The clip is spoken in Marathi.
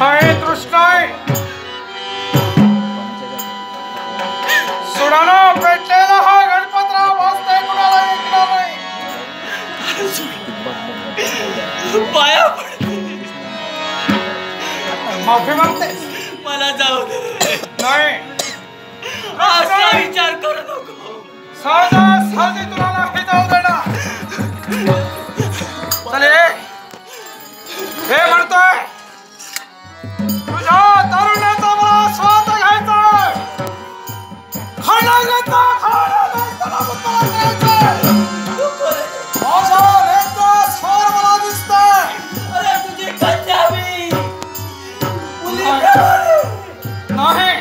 आहे दृष्ट आहे सुडाना पेटलेला हा गणपतराव वाजतोय कुणाला ऐकणार नाही पाया पडते माफी मागते मला जाऊ दे नाही असा विचार करू नको सहजासहजी तुला नाही जाऊ देणार चले हे म्हणतोय तुझ्या तारुण्याचा मला स्वाद घ्यायचा खंडागता माझा नेता स्वर मला दिसतोय अरे तुझी पंजाबी नाही